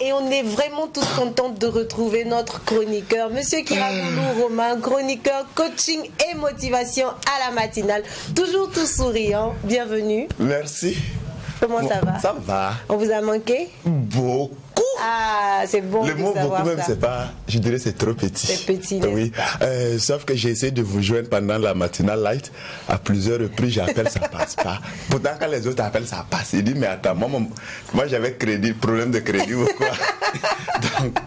et on est vraiment toutes contentes de retrouver notre chroniqueur, Monsieur Kirakoulou Romain, chroniqueur coaching et motivation à la matinale. Toujours tout souriant. Bienvenue. Merci. Comment ça va? Ça va. On vous a manqué? Beaucoup. Ah, c'est bon. Le mot beaucoup même, c'est pas, je dirais c'est trop petit. C'est petit, oui. Sauf que j'ai essayé de vous joindre pendant la matinale light. À plusieurs reprises, j'appelle, ça passe pas. Pourtant, quand les autres appellent, ça passe. Il dit, mais attends, moi j'avais problème de crédit ou quoi. Donc...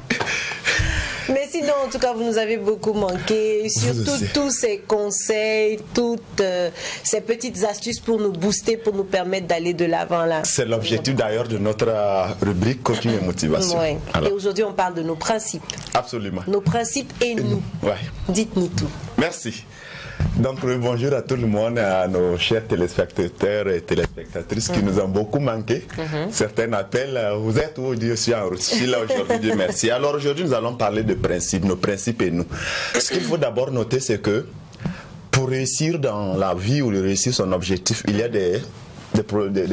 Mais sinon, en tout cas, vous nous avez beaucoup manqué. Surtout tous ces conseils, toutes ces petites astuces pour nous booster, pour nous permettre d'aller de l'avant là. C'est l'objectif d'ailleurs de notre rubrique coaching et motivation. Ouais. Et aujourd'hui, on parle de nos principes. Absolument. Nos principes et nous. Ouais. Dites-nous tout. Merci. Donc bonjour à tout le monde, à nos chers téléspectateurs et téléspectatrices qui nous ont beaucoup manqué. Certains appellent, vous êtes où? Je suis en route. Je suis là aujourd'hui, Dieu merci. Alors aujourd'hui nous allons parler de principes, nos principes et nous. Ce qu'il faut d'abord noter, c'est que pour réussir dans la vie ou réussir son objectif, il y a des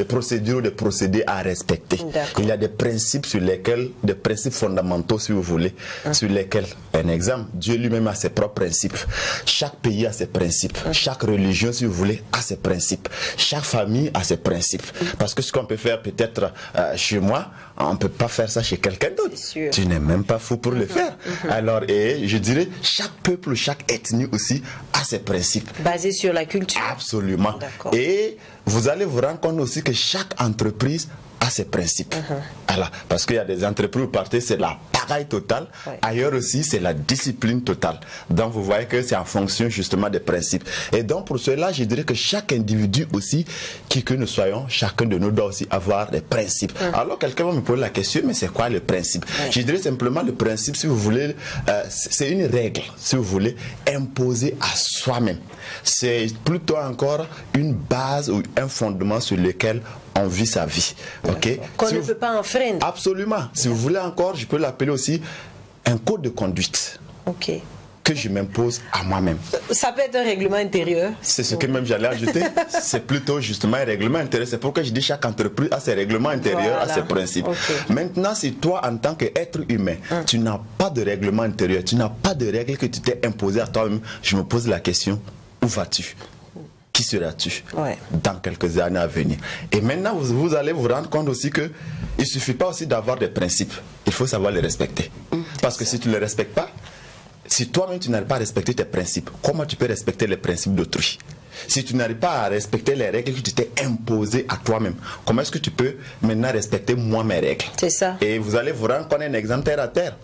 procédures ou des procédés à respecter. Il y a des principes sur lesquels, des principes fondamentaux si vous voulez, sur lesquels, un exemple, Dieu lui-même a ses propres principes. Chaque pays a ses principes. Chaque religion, si vous voulez, a ses principes. Chaque famille a ses principes. Parce que ce qu'on peut faire peut-être chez moi, on ne peut pas faire ça chez quelqu'un d'autre. Tu n'es même pas fou pour le faire. Alors, et je dirais, chaque peuple, chaque ethnie aussi a ses principes. Basés sur la culture. Absolument. Et vous allez vous rendre compte aussi que chaque entreprise a ses principes. Alors, parce qu'il y a des entreprises où partez, c'est la pagaille totale. Ailleurs aussi, c'est la discipline totale. Donc, vous voyez que c'est en fonction justement des principes. Et donc, pour cela, je dirais que chaque individu aussi, qui que nous soyons, chacun de nous doit aussi avoir des principes. Alors, quelqu'un va me poser la question, mais c'est quoi le principe? Je dirais simplement le principe, si vous voulez, c'est une règle, si vous voulez, imposée à soi-même. C'est plutôt encore une base ou un fondement sur lequel on vit sa vie. Qu'on ne peut pas enfreindre. Absolument. Si vous voulez encore, je peux l'appeler aussi un code de conduite. Que je m'impose à moi-même. Ça peut être un règlement intérieur. C'est ce que même j'allais ajouter. C'est plutôt justement un règlement intérieur. C'est pourquoi je dis chaque entreprise a ses règlements intérieurs, a ses principes. Maintenant, si toi, en tant qu'être humain, tu n'as pas de règlement intérieur, tu n'as pas de règles que tu t'es imposé à toi-même, je me pose la question, où vas-tu? Qui seras-tu dans quelques années à venir? Et maintenant, vous allez vous rendre compte aussi que il ne suffit pas aussi d'avoir des principes. Il faut savoir les respecter. Parce que si tu ne les respectes pas, si toi-même tu n'arrives pas à respecter tes principes, comment tu peux respecter les principes d'autrui? Si tu n'arrives pas à respecter les règles que tu t'es imposées à toi-même, comment est-ce que tu peux maintenant respecter moi mes règles? C'est ça. Et vous allez vous rendre compte un exemple terre à terre.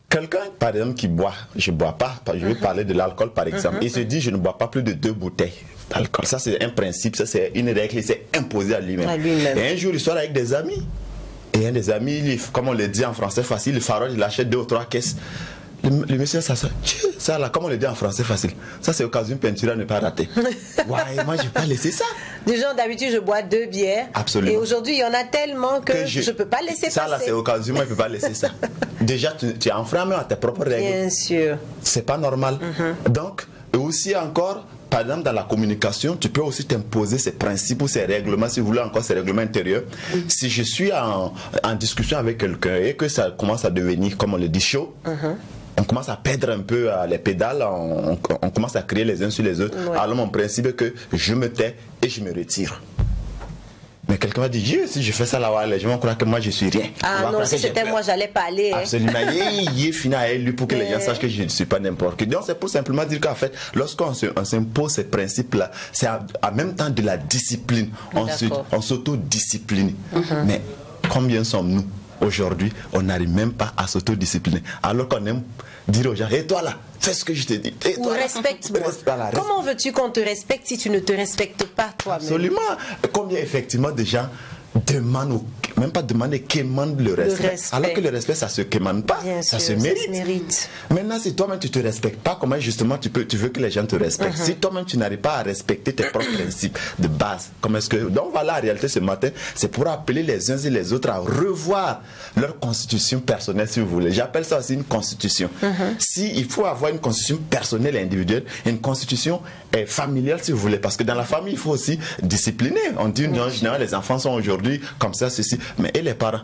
Quelqu'un, par exemple, qui boit, je ne bois pas, je vais parler de l'alcool par exemple, il se dit je ne bois pas plus de 2 bouteilles d'alcool. Ça c'est un principe, ça c'est une règle, il s'est imposé à lui-même. Et un jour il sort avec des amis, et un des amis, comme on le dit en français facile, le farol, il achète 2 ou 3 caisses. Le monsieur, ça là, comme on le dit en français facile, ça c'est occasion peinture à ne pas rater. Moi je vais pas laisser ça. Déjà d'habitude je bois 2 bières. Absolument. Et aujourd'hui il y en a tellement que je ne peux pas laisser ça. Ça là c'est occasion, moi je ne peux pas laisser ça. Déjà tu es enfreint même à tes propres règles. Bien sûr. C'est pas normal. Donc, et aussi encore, par exemple dans la communication, tu peux aussi t'imposer ces principes ou ces règlements, si vous voulez encore ces règlements intérieurs. Si je suis en discussion avec quelqu'un et que ça commence à devenir, comme on le dit, chaud, on commence à perdre un peu les pédales, on commence à crier les uns sur les autres. Alors mon principe est que je me tais et je me retire. Mais quelqu'un va dire, si je fais ça là, les gens vont croire que moi je suis rien. Ah non, si c'était moi, j'allais pas aller. Absolument. Il est fini à lui pour que les gens sachent que je ne suis pas n'importe qui. Donc c'est pour simplement dire qu'en fait, lorsqu'on s'impose ces principes-là, c'est en même temps de la discipline. On s'autodiscipline. Mais combien sommes-nous aujourd'hui? On n'arrive même pas à s'autodiscipliner. Alors qu'on aime dire aux gens, et toi là, fais ce que je te dis. Ou respecte-moi. Comment veux-tu qu'on te respecte si tu ne te respectes pas toi-même? Absolument. Combien effectivement de gens demandent, même pas demander, quémandent le respect. Alors que le respect, ça se quémande pas, ça se mérite. Maintenant, si toi-même tu te respectes pas, comment justement tu veux que les gens te respectent? Si toi-même tu n'arrives pas à respecter tes propres principes de base, comment est-ce que... Donc voilà, en réalité ce matin, c'est pour appeler les uns et les autres à revoir leur constitution personnelle, si vous voulez. J'appelle ça aussi une constitution. Si il faut avoir une constitution personnelle et individuelle, une constitution familiale, si vous voulez, parce que dans la famille, il faut aussi discipliner. On dit en général, les enfants sont aujourd'hui comme ça, ceci. Mais et les parents?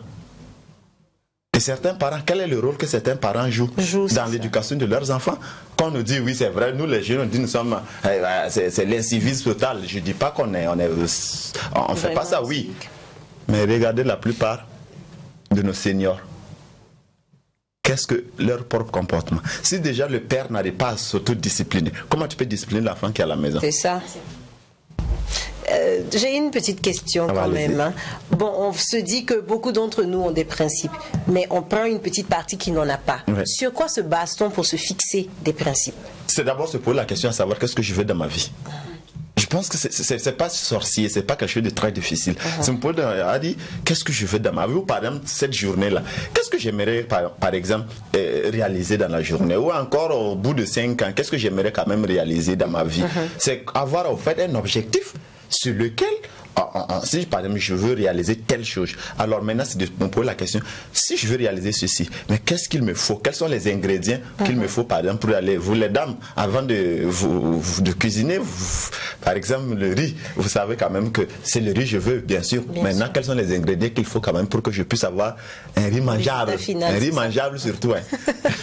Et certains parents, quel est le rôle que certains parents jouent dans l'éducation de leurs enfants? Quand on nous dit oui, c'est vrai, nous les jeunes, on dit nous sommes, c'est l'incivisme total. Je ne dis pas qu'on on fait pas ça, oui. Mais regardez la plupart de nos seniors. Qu'est-ce que leur propre comportement? Si déjà le père n'arrive pas à s'autodiscipliner, comment tu peux discipliner l'enfant qui est à la maison? C'est ça. J'ai une petite question quand même. Hein. Bon, on se dit que beaucoup d'entre nous ont des principes, mais on prend une petite partie qui n'en a pas. Ouais. Sur quoi se base-t-on pour se fixer des principes? C'est d'abord se poser la question à savoir qu'est-ce que je veux dans ma vie. Je pense que c'est pas sorcier, c'est pas quelque chose de très difficile. C'est me poser à dire qu'est-ce que je veux dans ma vie, ou par exemple cette journée-là, qu'est-ce que j'aimerais par exemple réaliser dans la journée, ou encore au bout de 5 ans, qu'est-ce que j'aimerais quand même réaliser dans ma vie. C'est avoir en fait un objectif sur lequel, si par exemple je veux réaliser telle chose, alors maintenant c'est de me poser la question, si je veux réaliser ceci, mais qu'est-ce qu'il me faut, quels sont les ingrédients qu'il me faut par exemple pour aller, vous les dames, avant de cuisiner, par exemple le riz, vous savez quand même que c'est le riz je veux, bien sûr, maintenant quels sont les ingrédients qu'il faut quand même pour que je puisse avoir un riz mangeable, un riz mangeable surtout. Hein.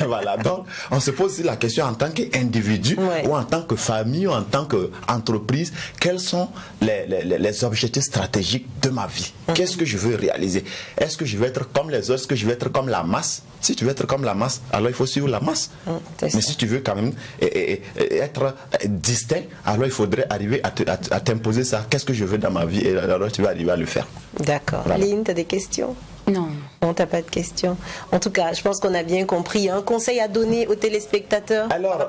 Voilà, donc on se pose aussi la question en tant qu'individu, ou en tant que famille, ou en tant qu'entreprise, quels sont les objectifs stratégiques de ma vie. Qu'est-ce que je veux réaliser? Est-ce que je veux être comme les autres? Est-ce que je veux être comme la masse? Si tu veux être comme la masse, alors il faut suivre la masse. Mais si tu veux quand même être distinct, alors il faudrait arriver à t'imposer ça. Qu'est-ce que je veux dans ma vie? Et alors tu vas arriver à le faire. D'accord. Voilà. Lynn, tu as des questions? Non. On t'a pas de questions. En tout cas, je pense qu'on a bien compris. Un conseil à donner aux téléspectateurs? Alors,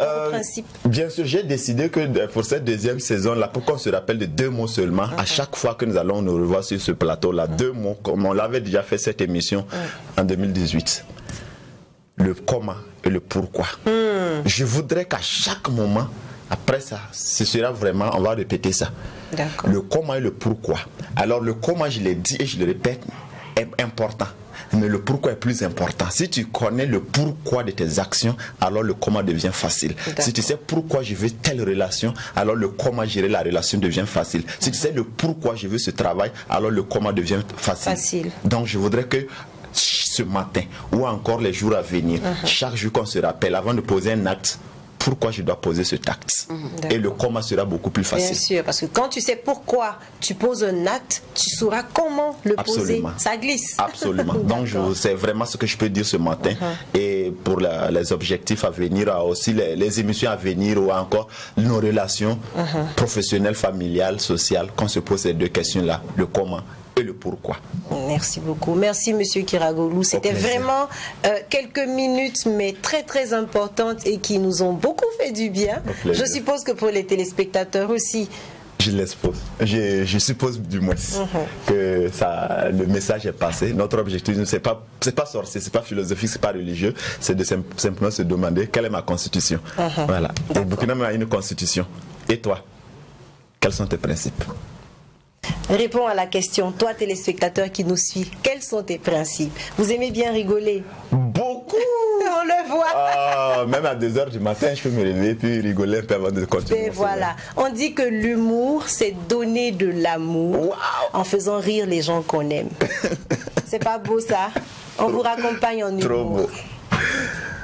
bien sûr, j'ai décidé que pour cette deuxième saison-là, pour qu'on se rappelle de 2 mots seulement, à chaque fois que nous allons nous revoir sur ce plateau-là, 2 mots, comme on l'avait déjà fait cette émission en 2018. Le comment et le pourquoi. Je voudrais qu'à chaque moment, après ça, ce sera vraiment, on va répéter ça. Le comment et le pourquoi. Alors, le comment, je l'ai dit et je le répète, est important. Mais le pourquoi est plus important. Si tu connais le pourquoi de tes actions, alors le comment devient facile. Si tu sais pourquoi je veux telle relation, alors le comment gérer la relation devient facile. Si tu sais le pourquoi je veux ce travail, alors le comment devient facile. Donc je voudrais que ce matin, ou encore les jours à venir, chaque jour qu'on se rappelle, avant de poser un acte, pourquoi je dois poser ce acte. Et le comment sera beaucoup plus facile. Bien sûr, parce que quand tu sais pourquoi tu poses un acte, tu sauras comment le poser. Ça glisse. Absolument. Donc c'est vraiment ce que je peux dire ce matin. Et pour les objectifs à venir, aussi les émissions à venir, ou encore nos relations professionnelles, familiales, sociales, qu'on se pose ces 2 questions-là, le comment et le pourquoi. Merci beaucoup. Merci Monsieur Kiragoulou. C'était vraiment quelques minutes, mais très très importantes et qui nous ont beaucoup fait du bien. Je suppose que pour les téléspectateurs aussi. Je l'expose. Je suppose du moins que le message est passé. Notre objectif, c'est pas sorcier, c'est pas philosophique, c'est pas religieux, c'est de simplement se demander quelle est ma constitution. Voilà. Et Burkina a une constitution. Et toi, quels sont tes principes? Réponds à la question, toi téléspectateur qui nous suit, quels sont tes principes? Vous aimez bien rigoler? Beaucoup. On le voit. Même à 2 h du matin, je peux me lever puis rigoler un peu avant de continuer. Et voilà, on dit que l'humour, c'est donner de l'amour en faisant rire les gens qu'on aime. C'est pas beau ça? On vous raccompagne en humour. Trop beau.